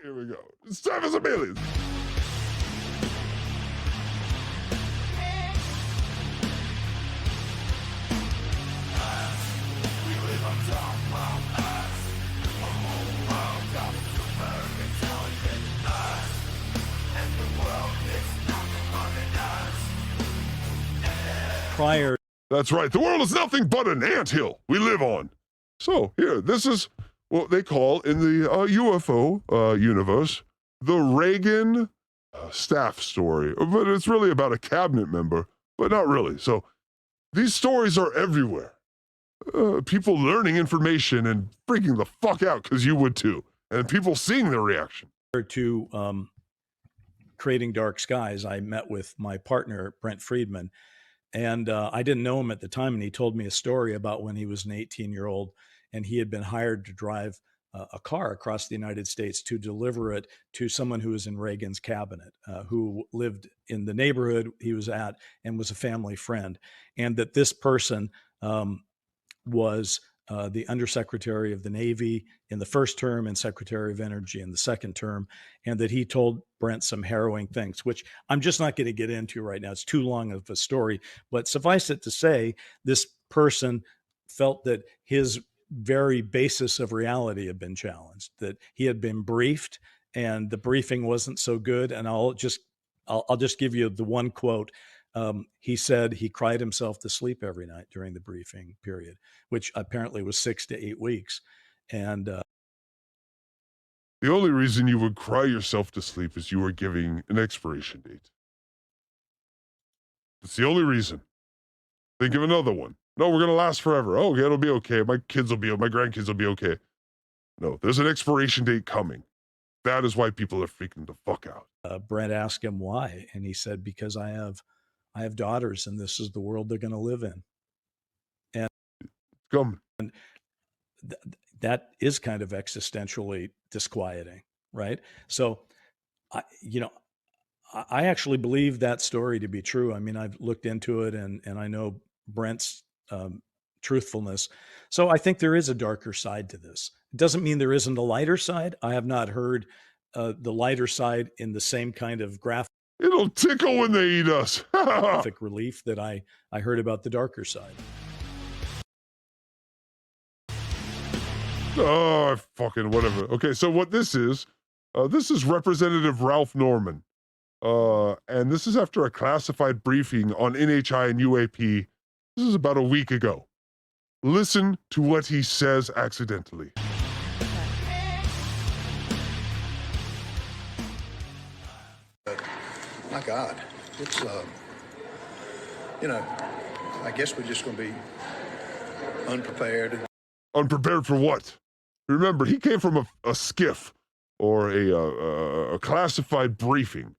Here we go. It's time for some aliens. Prior. That's right. The world is nothing but an anthill we live on. So here, this is what they call in the UFO universe the Reagan staff story. But it's really about a cabinet member, but not really. So these stories are everywhere. People learning information and freaking the fuck out because you would too. And people seeing their reaction. To creating Dark Skies, I met with my partner, Brent Friedman. And I didn't know him at the time. And he told me a story about when he was an 18-year-old and he had been hired to drive a car across the United States to deliver it to someone who was in Reagan's cabinet, who lived in the neighborhood he was at and was a family friend. And that this person was the Undersecretary of the Navy in the first term and Secretary of Energy in the second term, and that he told Brent some harrowing things, which I'm just not going to get into right now. It's too long of a story, but suffice it to say, this person felt that his very basis of reality had been challenged, that he had been briefed and the briefing wasn't so good. And I'll just give you the one quote. He said he cried himself to sleep every night during the briefing period, which apparently was 6 to 8 weeks. And the only reason you would cry yourself to sleep is you were giving an expiration date. That's the only reason. Think of another one. No, we're going to last forever. Oh, okay, it'll be okay. My grandkids will be okay. No, there's an expiration date coming. That is why people are freaking the fuck out. Brent asked him why. And he said, because I have daughters and this is the world they're going to live in. And come. That is kind of existentially disquieting, right? So, I actually believe that story to be true. I mean, I've looked into it and I know Brent's truthfulness. So I think there is a darker side to this. It doesn't mean there isn't a lighter side. I have not heard the lighter side in the same kind of graphic. It'll tickle when they eat us. Graphic relief that I heard about the darker side. Oh, fucking whatever. Okay, so what this is Representative Ralph Norman. And this is after a classified briefing on NHI and UAP. This is about a week ago. Listen to what he says accidentally. My God, it's, I guess we're just going to be unprepared. Unprepared for what? Remember, he came from a skiff or a classified briefing.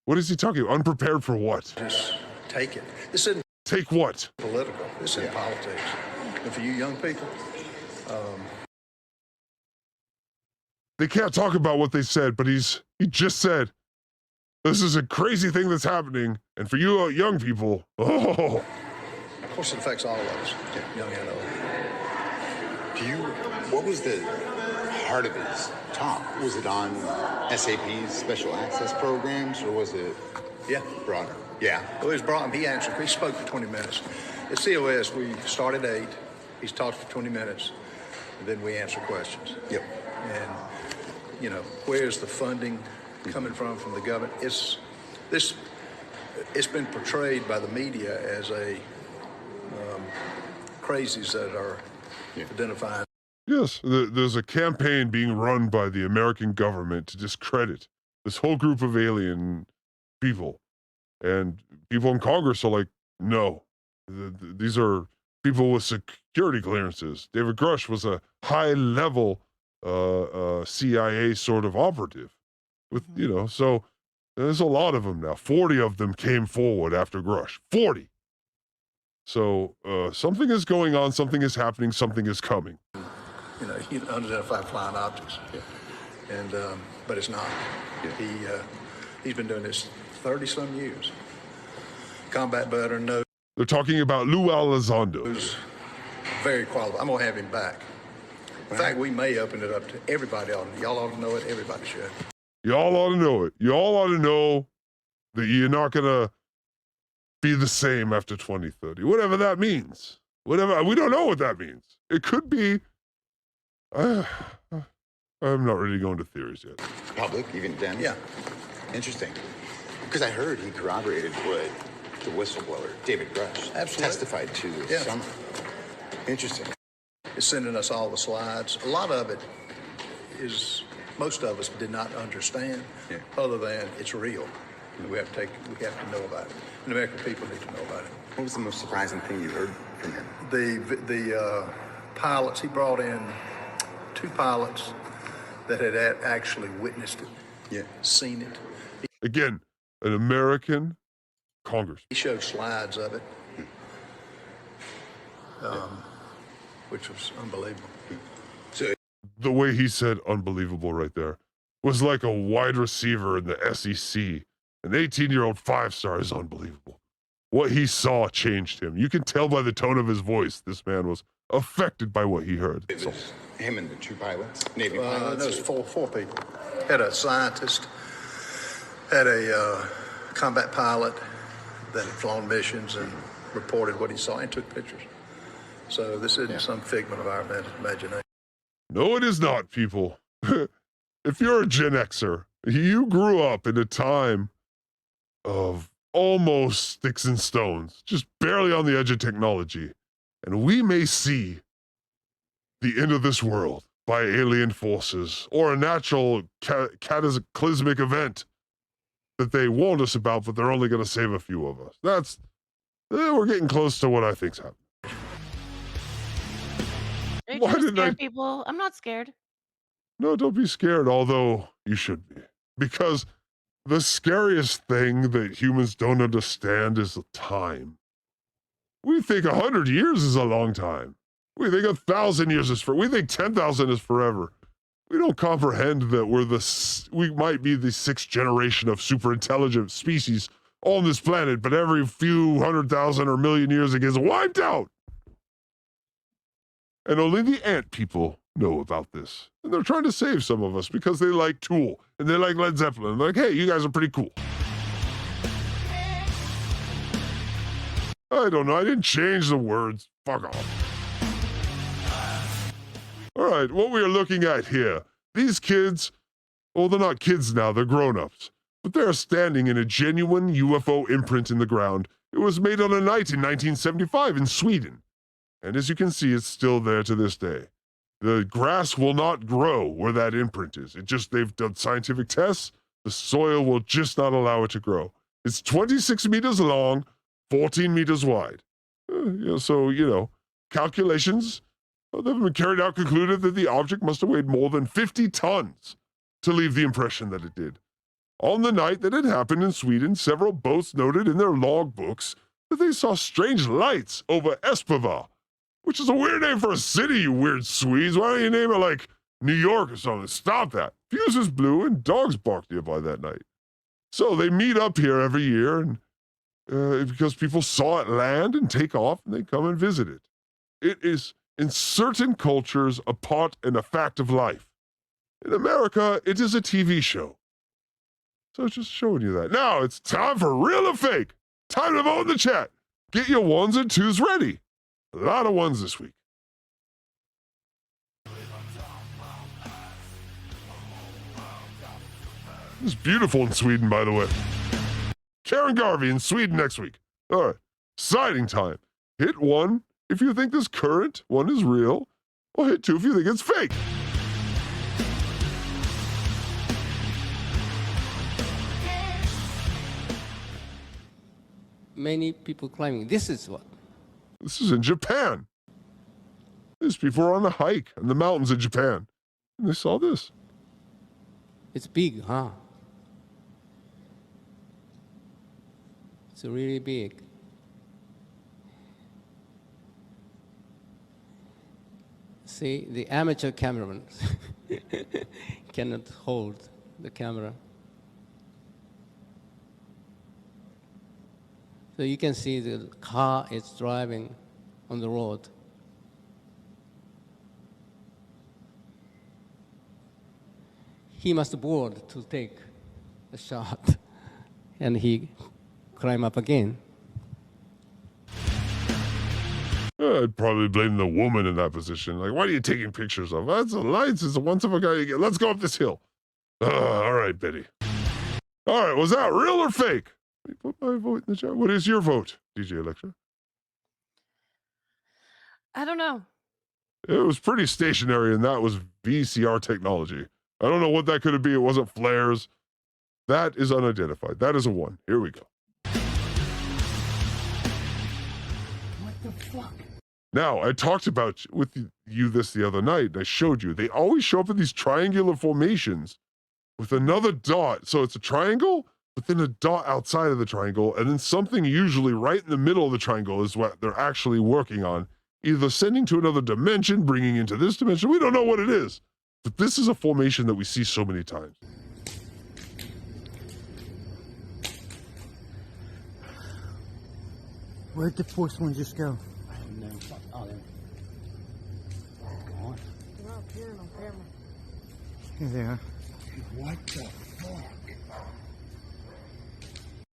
What is he talking about? Unprepared for what? Just take it. This isn't take what? Political. This isn't politics. And for you young people, they can't talk about what they said, but he just said, this is a crazy thing that's happening. And for you young people, of course it affects all of us, young and old. What was the heart of his talk? Was it on SAP's special access programs, or was it broader? Yeah, it was broad. He answered. He spoke for 20 minutes. At COS, we start at 8. He's talked for 20 minutes, and then we answer questions. Yep. And, where's the funding coming from the government? It's been portrayed by the media as a crazies that are identifying. Yes, there's a campaign being run by the American government to discredit this whole group of alien people. And people in Congress are like, no, these are people with security clearances. David Grush was a high-level CIA sort of operative. So there's a lot of them now. 40 of them came forward after Grush. 40! So something is going on, something is happening, something is coming. Unidentified flying objects. Yeah. And, but it's not. Yeah. He's been doing this 30-some years. Combat veteran, knows. They're talking about Lou Elizondo. Who's very qualified. I'm going to have him back. In fact, we may open it up to everybody. Y'all ought to know it. Everybody should. Y'all ought to know it. Y'all ought to know that you're not going to be the same after 2030. Whatever that means. Whatever. We don't know what that means. It could be. I'm not really going to theories yet. Public, even then? Yeah. Interesting. Because I heard he corroborated what the whistleblower, David Grush, testified to this summer. Interesting. It's sending us all the slides. A lot of it is, most of us did not understand, other than it's real. We have to know about it. And the American people need to know about it. What was the most surprising thing you heard from him? The pilots, he brought in 2 pilots that had actually witnessed it, seen it. Again, an American Congress. He showed slides of it, which was unbelievable. So The way he said unbelievable right there was like a wide receiver in the SEC. An 18-year-old 5-star is unbelievable. What he saw changed him. You can tell by the tone of his voice, this man was affected by what he heard. it was him and the 2 pilots, Navy pilots? There was four people. Had a scientist, had a combat pilot that had flown missions and reported what he saw and took pictures. So this isn't some figment of our imagination. No, it is not, people. If you're a Gen Xer, you grew up in a time of almost sticks and stones, just barely on the edge of technology. And we may see the end of this world by alien forces or a natural cataclysmic event that they warned us about, but they're only going to save a few of us. We're getting close to what I think's happening. Are you Why trying to didn't I- scare people? I'm not scared. No, don't be scared, although you should be. Because the scariest thing that humans don't understand is time. We think 100 years is a long time. We think 1,000 years is we think 10,000 is forever. We don't comprehend that we might be the 6th generation of super intelligent species on this planet, but every few 100,000 or million years it gets wiped out. And only the ant people know about this. And they're trying to save some of us because they like Tool and they like Led Zeppelin. And they're like, hey, you guys are pretty cool. I don't know. I didn't change the words. Fuck off. All right, what we are looking at here, these kids, well, they're not kids now, they're grown-ups. But they're standing in a genuine UFO imprint in the ground. It was made on a night in 1975 in Sweden. And as you can see, it's still there to this day. The grass will not grow where that imprint is. They've done scientific tests. The soil will just not allow it to grow. It's 26 meters long, 14 meters wide. Calculations that have been carried out concluded that the object must have weighed more than 50 tons to leave the impression that it did. On the night that it happened in Sweden, several boats noted in their logbooks that they saw strange lights over Espava, which is a weird name for a city, you weird Swedes. Why don't you name it like New York or something? Stop that. Fuses blew and dogs barked nearby that night. So they meet up here every year and because people saw it land and take off and they come and visit it. It is, in certain cultures, a part and a fact of life. In America, it is a TV show. So it's just showing you that. Now it's time for real or fake. Time to vote in the chat. Get your 1s and 2s ready. A lot of 1s this week. It's beautiful in Sweden, by the way. Karen Garvey in Sweden next week. All right. Sighting time. Hit 1 if you think this current one is real, or hit 2 if you think it's fake. Many people climbing. This is what? This is in Japan. These people were on a hike in the mountains of Japan, and they saw this. It's big, huh? It's really big. See, the amateur cameraman cannot hold the camera. So you can see the car is driving on the road. he must board to take the shot, and he climb up again. I'd probably blame the woman in that position. Like, why are you taking pictures of? That's the lights. It's a once of a kind. You get. Let's go up this hill. All right, Betty. All right, was that real or fake? Let me put my vote in the chat. What is your vote, DJ Electra? I don't know. It was pretty stationary, and that was VCR technology. I don't know what that could have been. It wasn't flares. That is unidentified. That is a 1. Here we go. What the fuck? Now, I talked about with you this the other night, and I showed you. They always show up in these triangular formations with another dot. So it's a triangle, but then a dot outside of the triangle, and then something usually right in the middle of the triangle is what they're actually working on. Either sending to another dimension, bringing into this dimension. We don't know what it is. But this is a formation that we see so many times. Where'd the fourth one just go? I don't know. Oh, there. Gone. They're up here on camera. Here they are. What the fuck?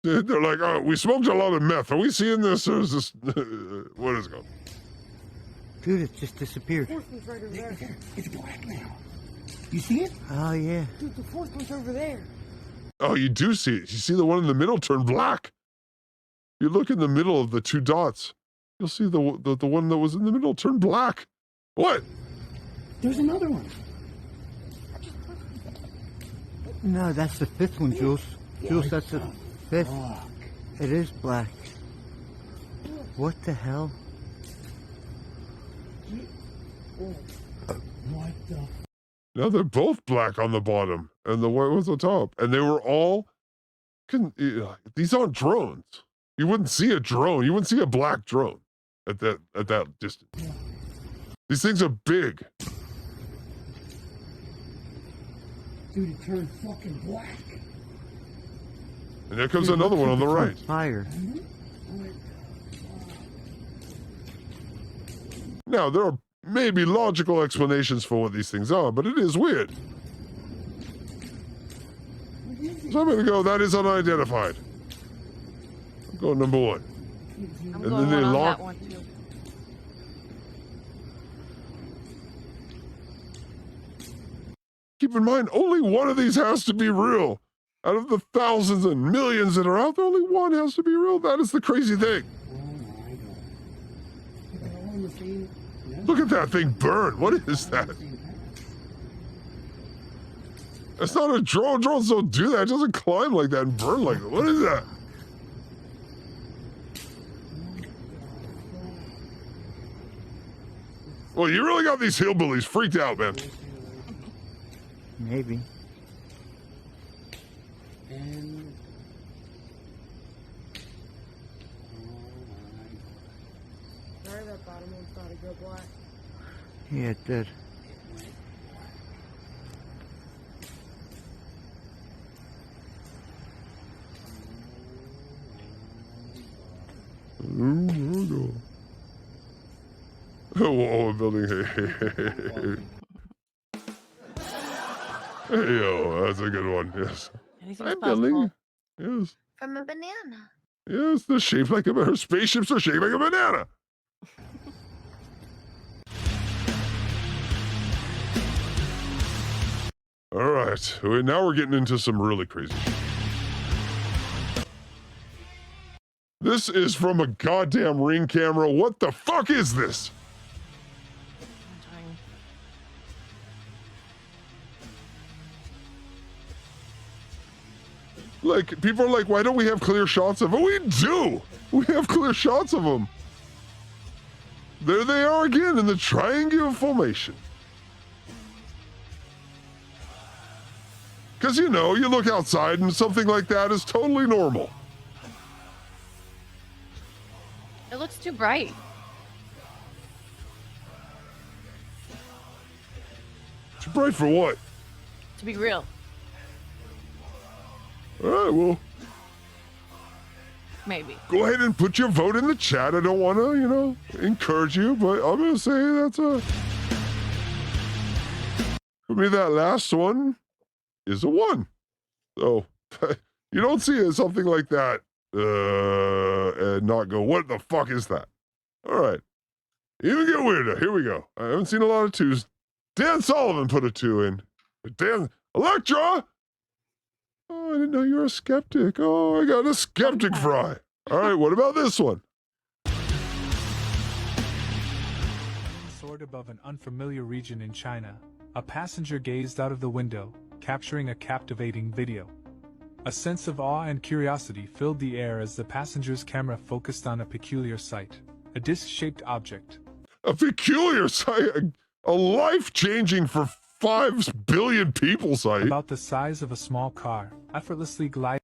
They're like, oh, we smoked a lot of meth. Are we seeing this, or is this... what is it called? Dude, it just disappeared. Fourth one's right over there. It's black now. You see it? Oh, yeah. Dude, the fourth one's over there. Oh, you do see it. You see the one in the middle turn black. You look in the middle of the 2 dots. You'll see the one that was in the middle turn black. What? There's another one. No, that's the fifth one, Jules. Jules, that's the fifth. Fuck. It is black. What the hell? What the? Now they're both black on the bottom, and the white was on top. And they were all... these aren't drones. You wouldn't see a drone. You wouldn't see a black drone at that distance. These things are big. Dude, it turned fucking black. And there comes Dude, another one on the it's right. Fire. Now, there are maybe logical explanations for what these things are, but it is weird. So I'm going to go, that is unidentified. I'm going number 1. I'm And going then they on lock- that one too. Keep in mind, only one of these has to be real. Out of the thousands and millions that are out there, only one has to be real. That is the crazy thing. Look at that thing burn. What is that? That's not a drone. Drones don't do that. It doesn't climb like that and burn like that. What is that? Well, you really got these hillbillies freaked out, man. Maybe. And Sorry, that bottom one's about to go black. Yeah, it did. Whoa, building. Hey, yo, that's a good one. Yes. Anything's I'm building. possible. Yes. From a banana. Yes, they're shaped like a banana. Spaceships are shaped like a banana. All right. Now we're getting into some really crazy shit. This is from a goddamn Ring camera. What the fuck is this? I'm trying. Like, people are like, why don't we have clear shots of it? We do! We have clear shots of them. There they are again in the triangular formation. Because, you know, you look outside and something like that is totally normal. It looks too bright. Too bright for what? To be real. All right, well, Maybe. go ahead and put your vote in the chat. I don't want to, you know, encourage you, but I'm going to say that's a... For me, that last one is a 1. So you don't see something like that and not go, what the fuck is that? All right. Even get weirder. Here we go. I haven't seen a lot of 2s. Dan Sullivan put a 2 in. Dan Electra! Oh, I didn't know you were a skeptic. Oh, I got a skeptic fry. All right, what about this one? Soared above an unfamiliar region in China. A passenger gazed out of the window, capturing a captivating video. A sense of awe and curiosity filled the air as the passenger's camera focused on a peculiar sight. A disc-shaped object. A peculiar sight, a life-changing for 5 billion people sight. About the size of a small car, effortlessly gliding.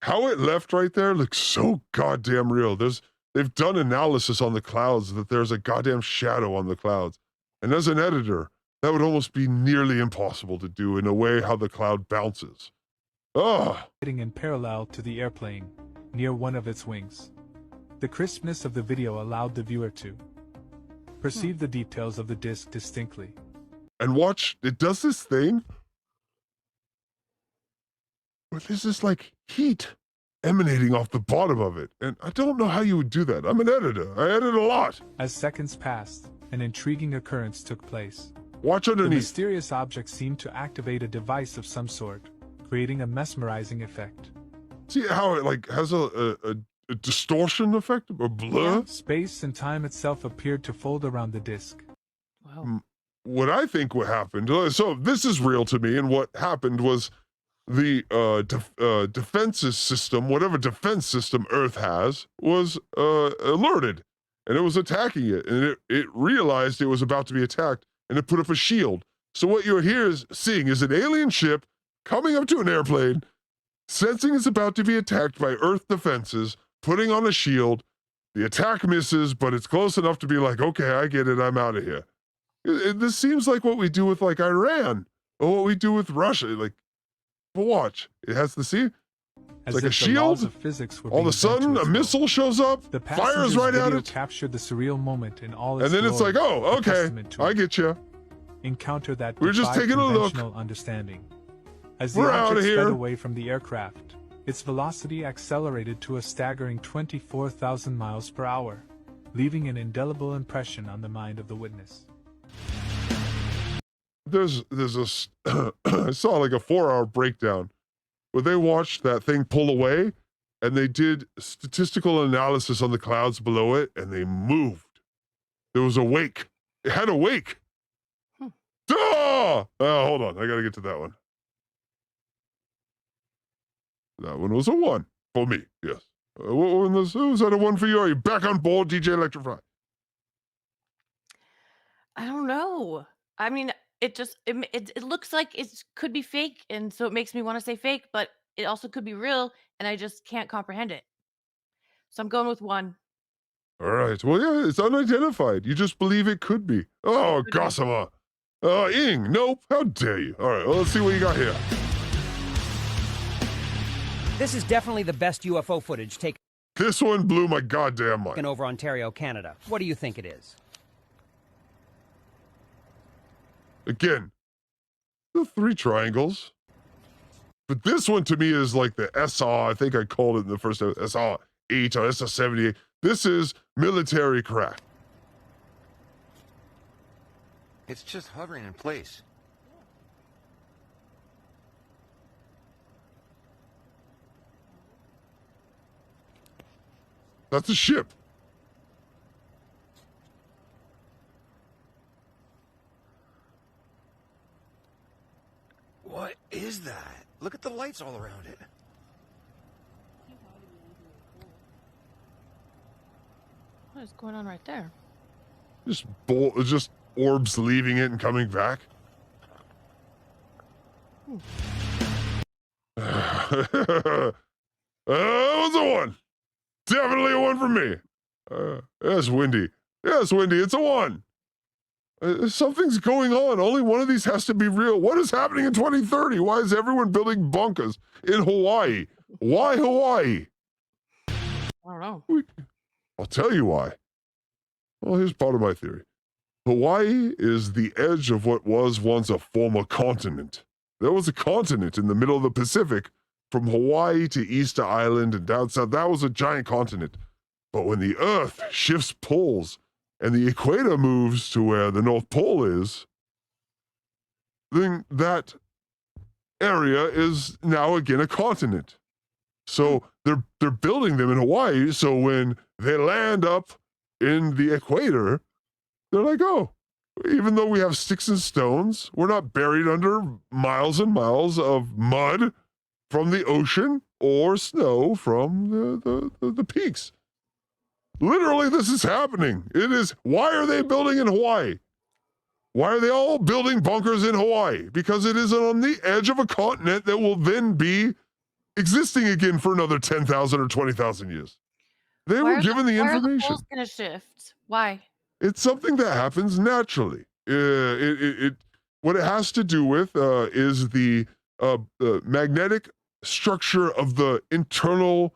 How it left right there looks so goddamn real. They've done analysis on the clouds that there's a goddamn shadow on the clouds. And as an editor, that would almost be nearly impossible to do in a way how the cloud bounces. Oh. In parallel to the airplane, near one of its wings. The crispness of the video allowed the viewer to perceive the details of the disc distinctly. And watch, it does this thing where there's this like heat emanating off the bottom of it. And I don't know how you would do that. I'm an editor. I edit a lot. As seconds passed, an intriguing occurrence took place. Watch underneath. The mysterious object seemed to activate a device of some sort, creating a mesmerizing effect. See how it like has a distortion effect, a blur? Yeah. Space and time itself appeared to fold around the disc. Wow. What I think what happened, so this is real to me, and what happened was the defenses system, whatever defense system Earth has, was alerted, and it was attacking it, and it realized it was about to be attacked, and it put up a shield. So what you're seeing is an alien ship coming up to an airplane, sensing it's about to be attacked by Earth defenses, putting on a shield. The attack misses, but it's close enough to be like, okay, I get it, I'm out of here. This seems like what we do with like Iran, or what we do with Russia. Like, but watch, it has the see, it's like a shield. All of a sudden, a missile shows up, fires right at it. Captured the surreal moment in all its and then it's like, oh, okay, I get you. Encounter that we're just taking a look. Understanding. As the We're out of object here. sped away from the aircraft, its velocity accelerated to a staggering 24,000 miles per hour, leaving an indelible impression on the mind of the witness. There's I saw like a 4-hour breakdown where they watched that thing pull away, and they did statistical analysis on the clouds below it, and they moved. There was a wake. It had a wake. Duh! Hold on, I gotta get to that one. That one was a 1 for me, yes. Was that a 1 for you? Are you back on board, DJ Electrify? I don't know. I mean, it looks like it could be fake, and so it makes me want to say fake, but it also could be real, and I just can't comprehend it. So I'm going with 1. All right. Well, yeah, it's unidentified. You just believe it could be. Oh, Gossamer. Ing, nope. How dare you? All right, well, let's see what you got here. This is definitely the best UFO footage taken. This one blew my goddamn mind. Over Ontario, Canada. What do you think it is? Again, the 3 triangles. But this one to me is like the SR, I think I called it in the first SR-8 or SR-78. This is military craft. It's just hovering in place. That's a ship. What is that? Look at the lights all around it. What is going on right there? Just orbs leaving it and coming back. That was a 1. Definitely a 1 for me. Yes, Windy. Yes, Windy, it's a 1. Something's going on. Only one of these has to be real. What is happening in 2030? Why is everyone building bunkers in Hawaii? Why Hawaii? I don't know. I'll tell you why. Well, here's part of my theory. Hawaii is the edge of what was once a former continent. There was a continent in the middle of the Pacific from Hawaii to Easter Island and down south. That was a giant continent. But when the Earth shifts poles and the equator moves to where the North Pole is, then that area is now again a continent. So they're building them in Hawaii, so when they land up in the equator, they're like, oh, even though we have sticks and stones, we're not buried under miles and miles of mud from the ocean or snow from the peaks. Literally, this is happening. It is. Why are they building in Hawaii? Why are they all building bunkers in Hawaii? Because it is on the edge of a continent that will then be existing again for another 10,000 or 20,000 years. They were given the information. Why are the poles going to shift? Why? It's something that happens naturally. What it has to do with is the magnetic structure of the internal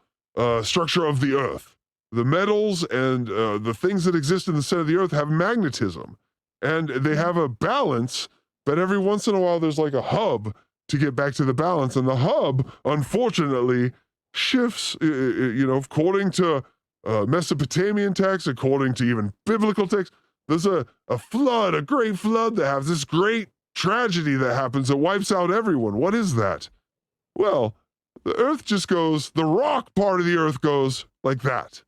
structure of the Earth. The metals and the things that exist in the center of the Earth have magnetism, and they have a balance, but every once in a while there's like a hub to get back to the balance, and the hub, unfortunately, shifts, according to Mesopotamian texts, according to even biblical texts. There's a flood, a great flood that has this great tragedy that happens that wipes out everyone. What is that? Well, the Earth just goes, the rock part of the Earth goes like that.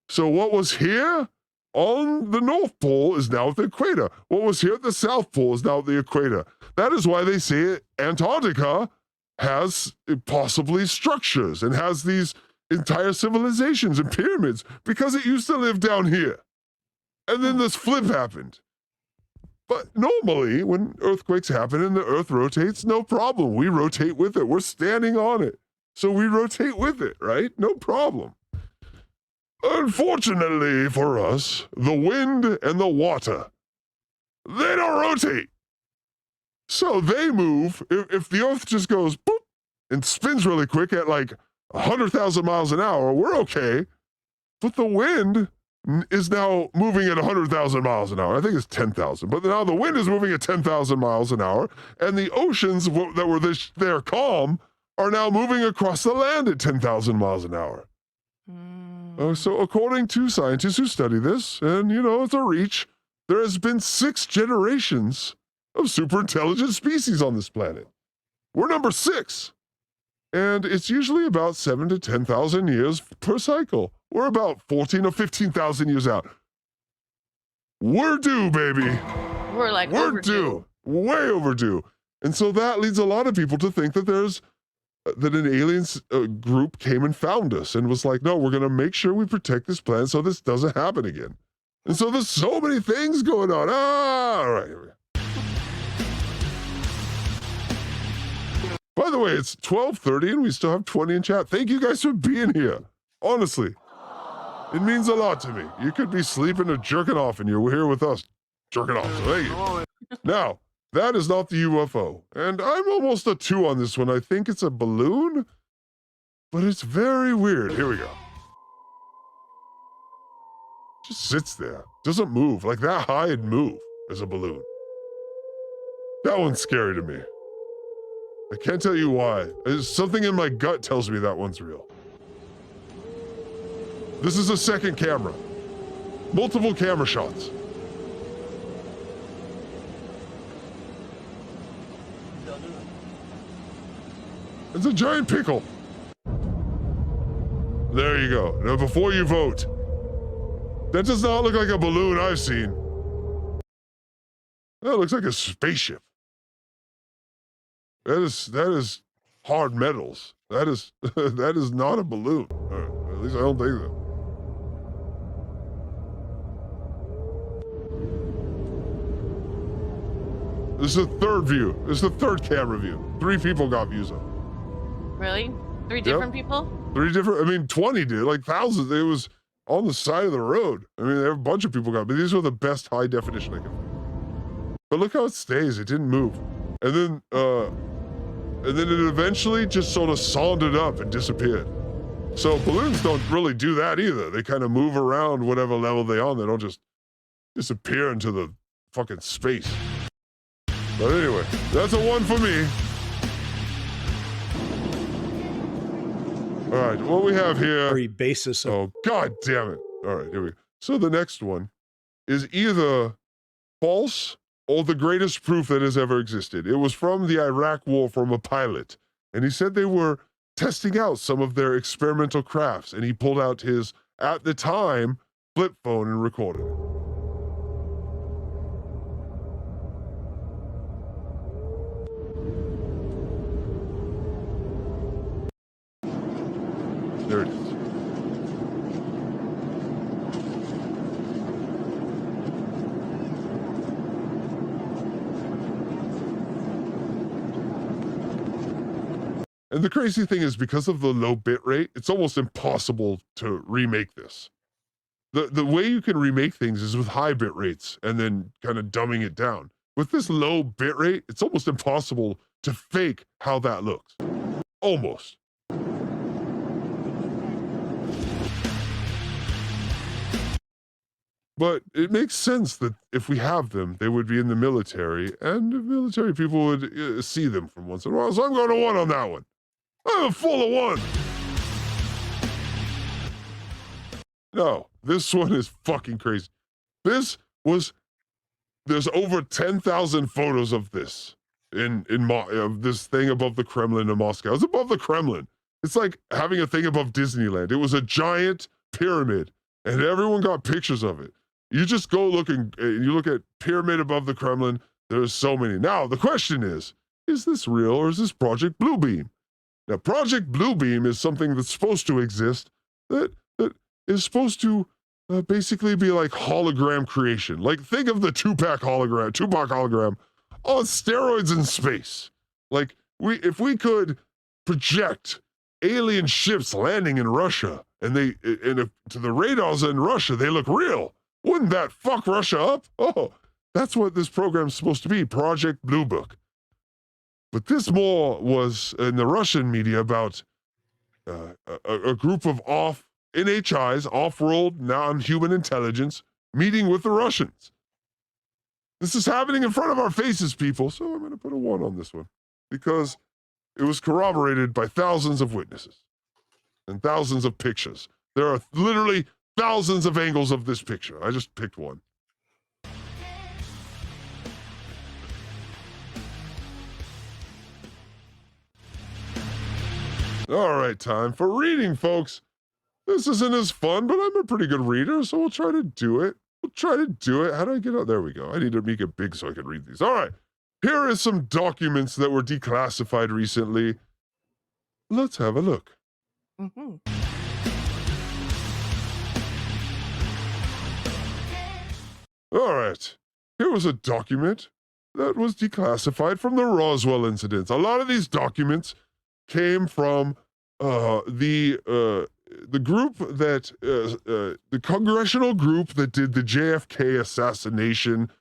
So what was here on the North Pole is now at the equator. What was here at the South Pole is now at the equator. That is why they say Antarctica has possibly structures and has these entire civilizations and pyramids, because it used to live down here. And then this flip happened. But normally, when earthquakes happen and the Earth rotates, no problem. We rotate with it. We're standing on it. So we rotate with it, right? No problem. Unfortunately for us, the wind and the water, they don't rotate. So they move. If the Earth just goes boop and spins really quick at like 100,000 miles an hour, we're okay. But the wind is now moving at 100,000 miles an hour. I think it's 10,000. But now the wind is moving at 10,000 miles an hour, and the oceans that were there calm are now moving across the land at 10,000 miles an hour. So according to scientists who study this, and it's a reach, there has been 6 generations of super intelligent species on this planet. We're number 6. And it's usually about 7 to 10,000 years per cycle. We're about 14 or 15,000 years out. We're due, baby. We're overdue. Due. Way overdue. And so that leads a lot of people to think that that an alien group came and found us and was like, no, we're going to make sure we protect this planet so this doesn't happen again. And so there's so many things going on. All right. Here we go. By the way, it's 12:30 and we still have 20 in chat. Thank you guys for being here. Honestly, it means a lot to me. You could be sleeping or jerking off and you're here with us jerking off. So thank you. Now, that is not the UFO. And I'm almost a 2 on this one. I think it's a balloon, but it's very weird. Here we go. Just sits there. Doesn't move. Like that high and move as a balloon. That one's scary to me. I can't tell you why. There's something in my gut tells me that one's real. This is a second camera. Multiple camera shots. It's a giant pickle. There you go. Now, before you vote, that does not look like a balloon I've seen. That looks like a spaceship. That is hard metals. That is not a balloon. At least I don't think so. This is the third view. This is the third camera view. 3 people got views of it. Really? 3 different people? 3 different, 20 did, like thousands. It was on the side of the road. A bunch of people got it, but these were the best high definition I could find. But look how it stays. It didn't move. And then it eventually just sort of sauntered up and disappeared. So balloons don't really do that either. They kind of move around whatever level they're on. They don't just disappear into the fucking space. But anyway, that's a 1 for me. All right, what we have here. Very basis of. Oh, God damn it. All right, here we go. So the next one is either false or the greatest proof that has ever existed. It was from the Iraq War from a pilot. And he said they were testing out some of their experimental crafts. And he pulled out his, at the time, flip phone and recorded it. There it is. And the crazy thing is, because of the low bit rate, it's almost impossible to remake this. The way you can remake things is with high bit rates and then kind of dumbing it down. With this low bit rate, it's almost impossible to fake how that looks. Almost. But it makes sense that if we have them, they would be in the military, and the military people would see them from once in a while. So I'm going to 1 on that one. I'm full of 1. No, this one is fucking crazy. There's over 10,000 photos of this of this thing above the Kremlin in Moscow. It's above the Kremlin. It's like having a thing above Disneyland. It was a giant pyramid, and everyone got pictures of it. You just go look and you look at pyramid above the Kremlin. There's so many. Now, the question is this real or is this Project Bluebeam? Now, Project Bluebeam is something that's supposed to exist that is supposed to basically be like hologram creation. Like, think of the Tupac hologram on steroids in space. Like, if we could project alien ships landing in Russia and to the radars in Russia, they look real. Wouldn't that fuck Russia up? Oh, that's what this program's supposed to be, Project Blue Book. But this more was in the Russian media about a group of NHIs, off-world, non-human intelligence, meeting with the Russians. This is happening in front of our faces, people, so I'm going to put a 1 on this one because it was corroborated by thousands of witnesses and thousands of pictures. There are literally thousands of angles of this picture. I just picked one. All right, time for reading, folks. This isn't as fun, but I'm a pretty good reader, so we'll try to do it. How do I get out? There we go. I need to make it big so I can read these. All right. Here are some documents that were declassified recently. Let's have a look. Mm-hmm. All right. Here was a document that was declassified from the Roswell incident. A lot of these documents came from the group that the congressional group that did the JFK assassination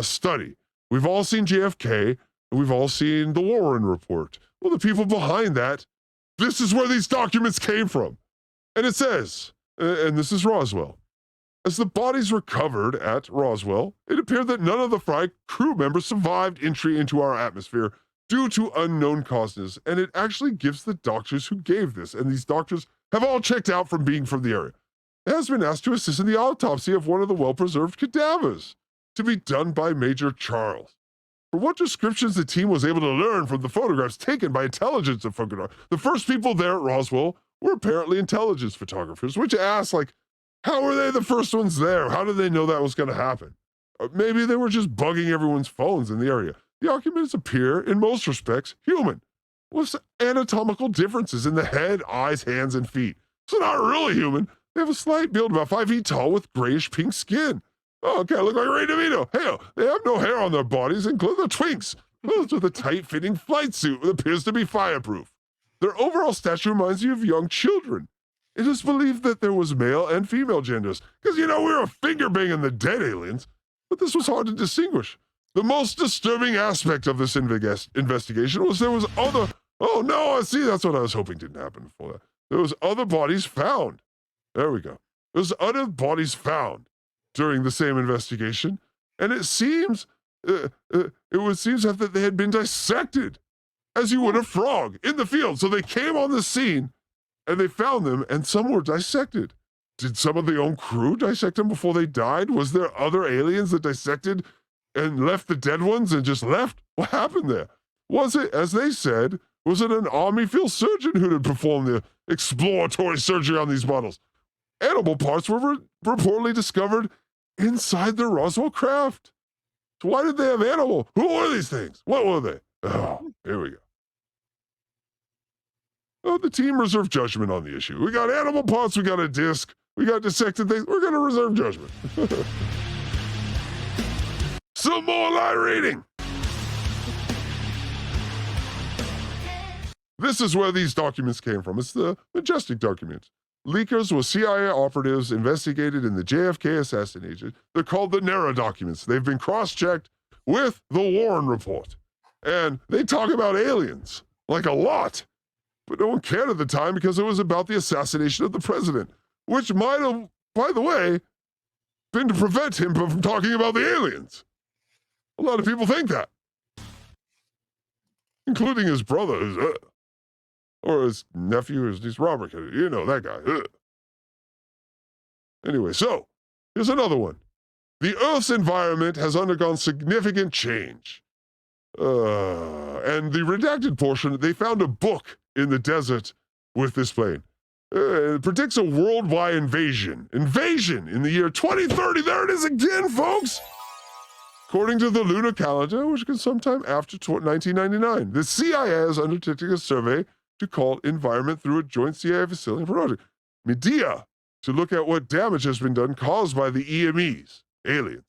study. We've all seen JFK, and we've all seen the Warren Report. Well, the people behind that, this is where these documents came from. And it says, and this is Roswell, as the bodies recovered at Roswell, it appeared that none of the Fry crew members survived entry into our atmosphere due to unknown causes, and it actually gives the doctors who gave this, and these doctors have all checked out from being from the area. It has been asked to assist in the autopsy of one of the well-preserved cadavers, to be done by Major Charles. For what descriptions the team was able to learn from the photographs taken by intelligence photographers, the first people there at Roswell were apparently intelligence photographers, which asks, like, how were they the first ones there? How did they know that was going to happen? Maybe they were just bugging everyone's phones in the area. The occupants appear, in most respects, human, with anatomical differences in the head, eyes, hands, and feet. So not really human. They have a slight build, about 5 feet tall, with grayish pink skin. Oh, okay, look like Ray DeVito. Hey, they have no hair on their bodies, including the twinks. Those with a tight-fitting flight suit that appears to be fireproof. Their overall stature reminds you of young children. It is believed that there was male and female genders, because, we were finger-banging the dead aliens, but this was hard to distinguish. The most disturbing aspect of this investigation was there was other... Oh, no, I see, that's what I was hoping didn't happen before that. There was other bodies found. There we go. There's other bodies found during the same investigation, and it seems that they had been dissected, as you would a frog, in the field. So they came on the scene, and they found them, and some were dissected. Did some of the own crew dissect them before they died? Was there other aliens that dissected and left the dead ones and just left? What happened there? Was it, as they said, was it an army field surgeon who had performed the exploratory surgery on these models? Animal parts were reportedly discovered inside the Roswell craft. So why did they have animal? Who were these things? What were they? Oh, here we go. Oh, the team reserved judgment on the issue. We got animal parts, we got a disc, we got dissected things. We're going to reserve judgment. Some more light reading. This is where these documents came from. It's the Majestic documents. Leakers were CIA operatives investigated in the JFK assassination. They're called the NARA documents. They've been cross-checked with the Warren report. And they talk about aliens, like a lot. But no one cared at the time because it was about the assassination of the president, which might have, by the way, been to prevent him from talking about the aliens. A lot of people think that, including his brother, or his nephew, his niece Robert Kennedy. You know, that guy. Anyway, so here's another one. The Earth's environment has undergone significant change. And the redacted portion, they found a book in the desert with this plane. It predicts a worldwide invasion. Invasion in the year 2030. There it is again, folks. According to the lunar calendar, which comes sometime after 1999, the CIA is undertaking a survey to call environment through a joint CIA facility project, Medea, to look at what damage has been done caused by the EMEs, aliens,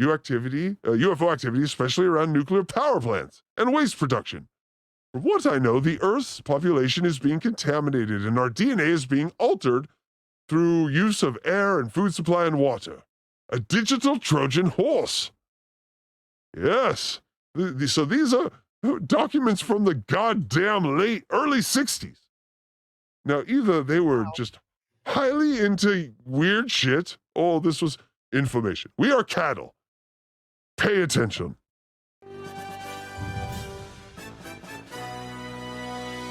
UFO activity, especially around nuclear power plants and waste production. From what I know, the Earth's population is being contaminated and our DNA is being altered through use of air and food supply and water. A digital Trojan horse. Yes. So these are documents from the goddamn early 60s. Now, either they were just highly into weird shit, or this was information. We are cattle. Pay attention.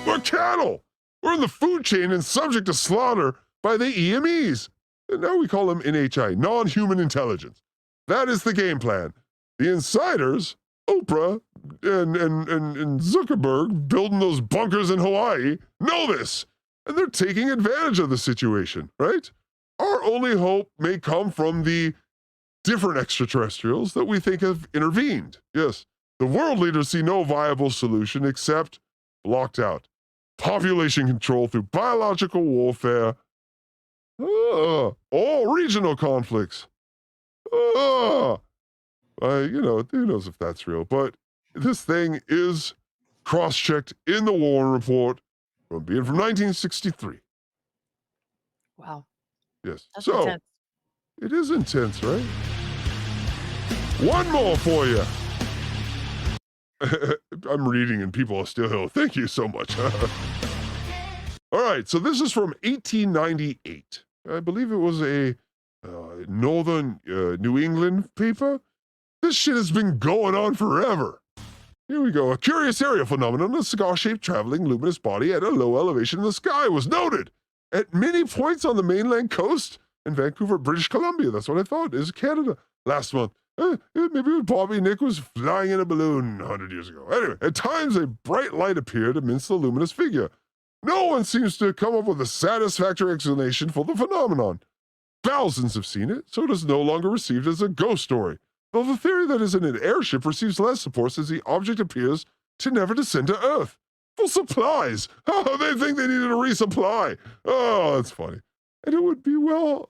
We're cattle. We're in the food chain and subject to slaughter by the EMEs. And now we call them NHI, non-human intelligence. That is the game plan. The insiders, Oprah and Zuckerberg, building those bunkers in Hawaii, know this. And they're taking advantage of the situation, right? Our only hope may come from the different extraterrestrials that we think have intervened. Yes, the world leaders see no viable solution except blocked out. Population control through biological warfare. All regional conflicts. Who knows if that's real, but this thing is cross-checked in the Warren report from 1963. Wow. Yes. That's so intense. It is intense, right? One more for you. I'm reading and people are still, thank you so much. All right, so this is from 1898. I believe it was a northern New England paper. This shit has been going on forever. Here we go. A curious area phenomenon, a cigar-shaped traveling luminous body at a low elevation in the sky was noted at many points on the mainland coast in Vancouver, British Columbia. That's what I thought. Is Canada last month. Maybe Bobby Nick was flying in a balloon 100 years ago. Anyway, at times a bright light appeared amidst the luminous figure. No one seems to come up with a satisfactory explanation for the phenomenon. Thousands have seen it, so it is no longer received as a ghost story. Though the theory that is in an airship receives less support as the object appears to never descend to Earth. For supplies! Oh, they think they needed a resupply! Oh, that's funny. And it would be,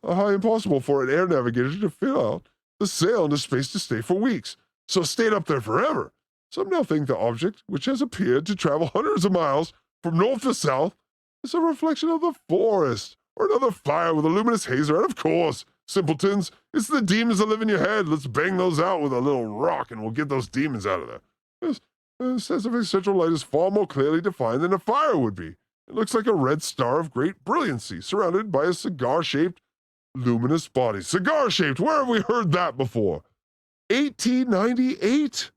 high impossible for an air navigator to fill out the sail into space to stay for weeks, so it stayed up there forever. Some now think the object, which has appeared to travel hundreds of miles from north to south, is a reflection of the forest, or another fire with a luminous hazer, and of course, simpletons, it's the demons that live in your head. Let's bang those out with a little rock and we'll get those demons out of there. Yes, the specific central light is far more clearly defined than a fire would be. It looks like a red star of great brilliancy, surrounded by a cigar-shaped luminous body. Cigar-shaped, where have we heard that before? 1898?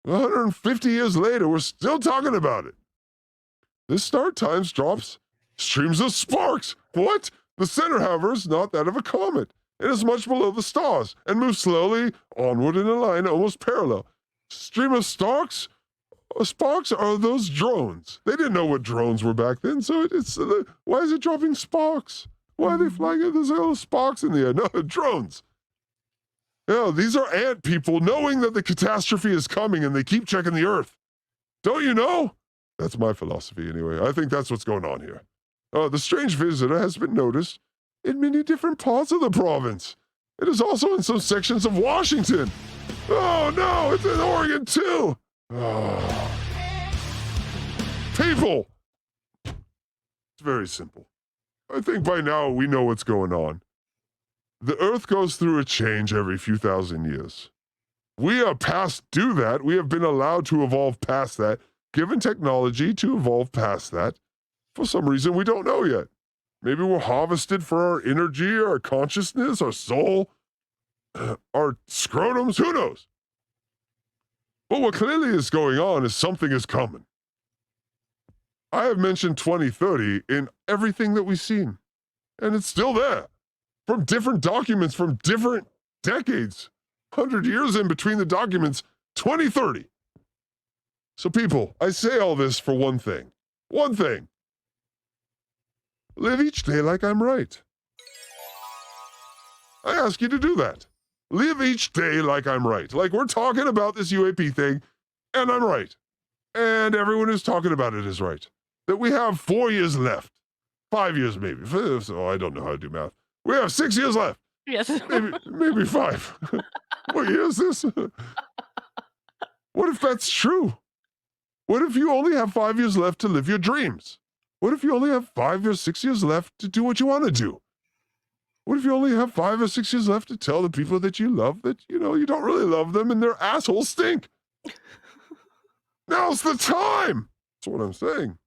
150 years later, we're still talking about it. This star times drops Streams of sparks. What? The center, however, is not that of a comet. It is much below the stars and moves slowly onward in a line almost parallel. Stream of sparks? Sparks are those drones. They didn't know what drones were back then, so it's why is it dropping sparks? Why are they flying? There's little sparks in the air. No, drones. Yeah, these are ant people knowing that the catastrophe is coming and they keep checking the Earth. Don't you know? That's my philosophy anyway. I think that's what's going on here. The strange visitor has been noticed in many different parts of the province. It is also in some sections of Washington. Oh no, it's in Oregon too. Oh. People! It's very simple. I think by now we know what's going on. The Earth goes through a change every few thousand years. We are past due that. We have been allowed to evolve past that, given technology to evolve past that. For some reason we don't know yet. Maybe we're harvested for our energy, our consciousness, our soul, our scrotums, who knows? But what clearly is going on is something is coming. I have mentioned 2030 in everything that we've seen, and it's still there. From different documents from different decades, 100 years in between the documents, 2030. So people, I say all this for one thing. One thing. Live each day like I'm right. I ask you to do that. Live each day like I'm right. Like we're talking about this UAP thing, and I'm right. And everyone who's talking about it is right. That we have 4 years left. 5 years maybe. So I don't know how to do math. We have 6 years left. Yes. Maybe 5. What year is this? What if that's true? What if you only have 5 years left to live your dreams? What if you only have 5 or 6 years left to do what you want to do? What if you only have 5 or 6 years left to tell the people that you love that, you don't really love them and their assholes stink? Now's the time! That's what I'm saying.